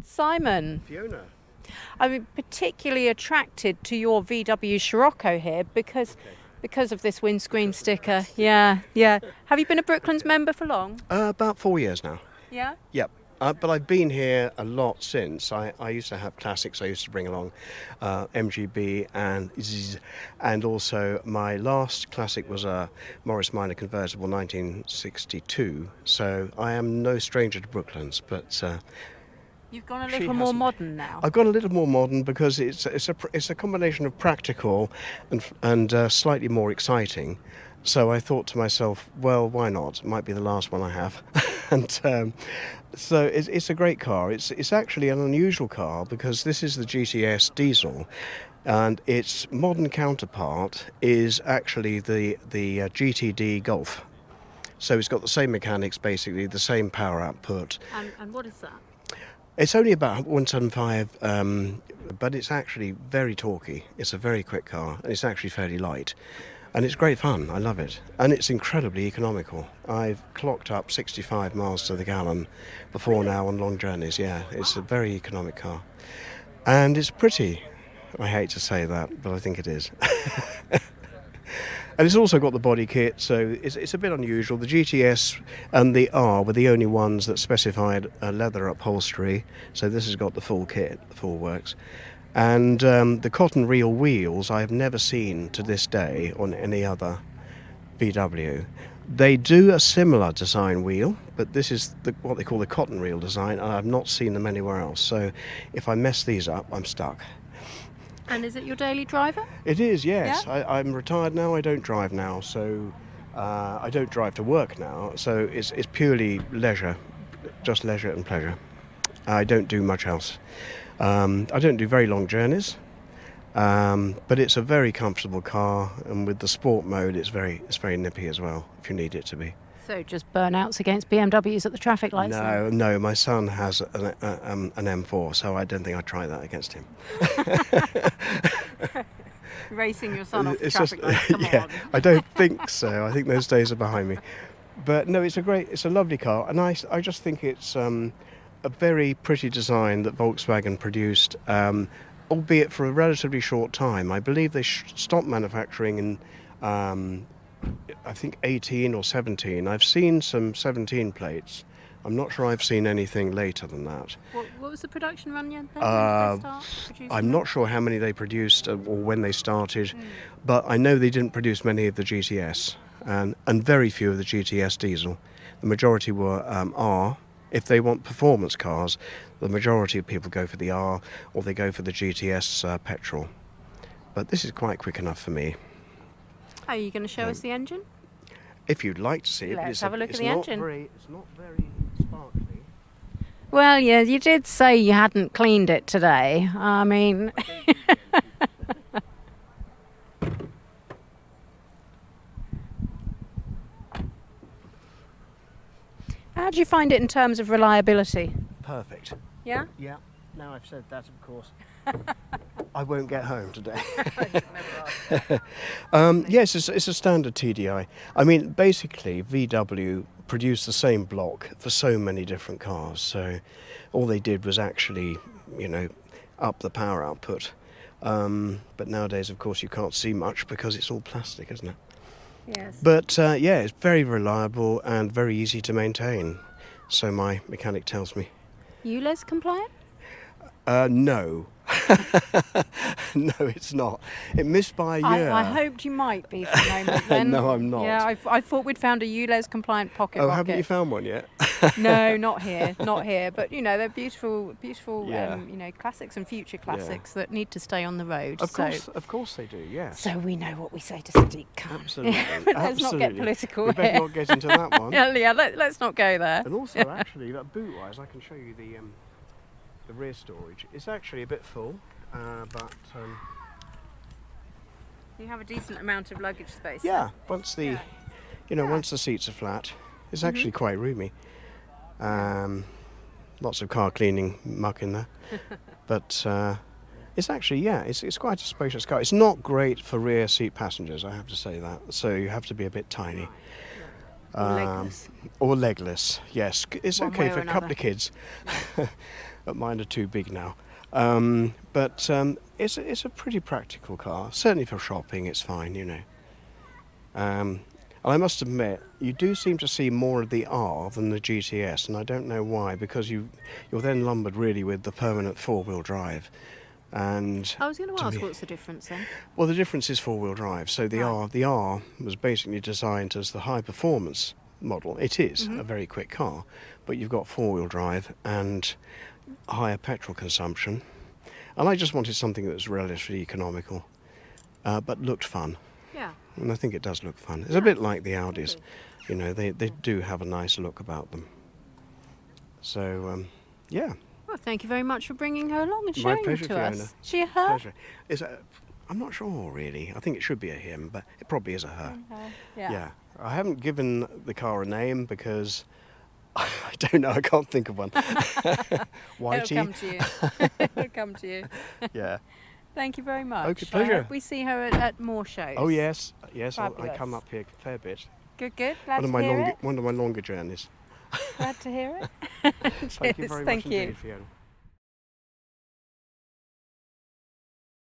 Simon, Fiona. I'm particularly attracted to your VW Scirocco here because of this windscreen sticker. Yeah, yeah. Have you been a Brooklands member for long? About 4 years now. Yeah. Yep. But I've been here a lot since. I used to have classics. I used to bring along MGB and Zzz, and also my last classic was a Morris Minor convertible 1962. So I am no stranger to Brooklands, but You've gone a she little more hasn't. modern now. I've gone a little more modern because it's a combination of practical and slightly more exciting. So I thought to myself, well, why not? It might be the last one I have, and so it's a great car. It's actually an unusual car because this is the GTS diesel, and its modern counterpart is actually the GTD Golf. So it's got the same mechanics, basically the same power output. And what is that? It's only about 175, but it's actually very torquey. It's a very quick car, and it's actually fairly light. And it's great fun. I love it. And it's incredibly economical. I've clocked up 65 miles to the gallon before now on long journeys. Yeah, it's a very economic car. And it's pretty. I hate to say that, but I think it is. And it's also got the body kit, so it's a bit unusual. The GTS and the R were the only ones that specified leather upholstery, so this has got the full kit, the full works. And the cotton reel wheels I have never seen to this day on any other VW. They do a similar design wheel, but this is what they call the cotton reel design, and I've not seen them anywhere else. So if I mess these up, I'm stuck. And is it your daily driver? It is, yes. Yeah? I'm retired now. I don't drive now, so I don't drive to work now. So it's purely leisure, just leisure and pleasure. I don't do much else. I don't do very long journeys, but it's a very comfortable car, and with the sport mode, it's very nippy as well if you need it to be. So just burnouts against BMWs at the traffic lights? No. My son has an M4, so I don't think I'd try that against him. Racing your son off the It's traffic lights, come yeah, on. I don't think so. I think those days are behind me. But no, it's a lovely car, and I just think it's a very pretty design that Volkswagen produced, albeit for a relatively short time. I believe they stopped manufacturing in I think 18 or 17. I've seen some 17 plates. I'm not sure I've seen anything later than that. What was the production run then? When did they start producing I'm not sure how many they produced or when they started, but I know they didn't produce many of the GTS and very few of the GTS diesel. The majority were R. If they want performance cars, the majority of people go for the R or they go for the GTS petrol. But this is quite quick enough for me. Are you going to show us the engine? If you'd like to see it. Let's have a look at the engine. It's not very sparkly. Well, yeah, you did say you hadn't cleaned it today. I mean... How do you find it in terms of reliability? Perfect. Yeah? Yeah. Now I've said that, of course. I won't get home today. Yes, it's a standard TDI. I mean, basically, VW produced the same block for so many different cars. So all they did was actually, up the power output. But nowadays, of course, you can't see much because it's all plastic, isn't it? Yes. But yeah, it's very reliable and very easy to maintain. So my mechanic tells me. ULEZ compliant? No. No, it's not. It missed by a year. I hoped you might be for a moment then. No, I'm not. Yeah, I thought we'd found a ULEZ compliant pocket rocket. Haven't you found one yet? No, not here. But they're beautiful, Yeah. classics and future classics that need to stay on the road. Of course they do. Yes. So we know what we say to Sadiq Khan. Absolutely. But let's not get political. We better not get into that one. Let's not go there. And also, actually, that boot-wise, I can show you the rear storage. It's actually a bit full, but you have a decent amount of luggage space. yeah. Once the seats are flat, it's actually quite roomy. Lots of car cleaning muck in there, but it's actually it's quite a spacious car. It's not great for rear seat passengers, I have to say that. So you have to be a bit tiny. Or legless. Or legless, yes. It's One okay way or for a couple another. of kids. but mine are too big now. But it's a pretty practical car. Certainly for shopping, it's fine, you know. And I must admit, you do seem to see more of the R than the GTS, and I don't know why, because you're then lumbered really with the permanent four-wheel drive. And I was going to ask, what's the difference then? well, the difference is four-wheel drive. So the R was basically designed as the high-performance model. It is a very quick car, but you've got four-wheel drive and higher petrol consumption. And I just wanted something that was relatively economical, but looked fun. Yeah. And I think it does look fun. It's a bit like the Audis. You know, they do have a nice look about them. So, yeah. Well, thank you very much for bringing her along and My showing her pleasure, to Fiona. us. She a her? Pleasure. I'm not sure really. I think it should be a him, but it probably is a her. Yeah. I haven't given the car a name because I don't know. I can't think of one. Whitey. It'll come to you. It'll come to you. Yeah. Thank you very much. Okay, pleasure. I hope we see her at more shows. Oh yes. I Fabulous. come up here a fair bit. Good. Glad to hear it. One of my longer journeys. Glad to hear it. Thank you Cheers. very Thank much you. indeed, Fiona.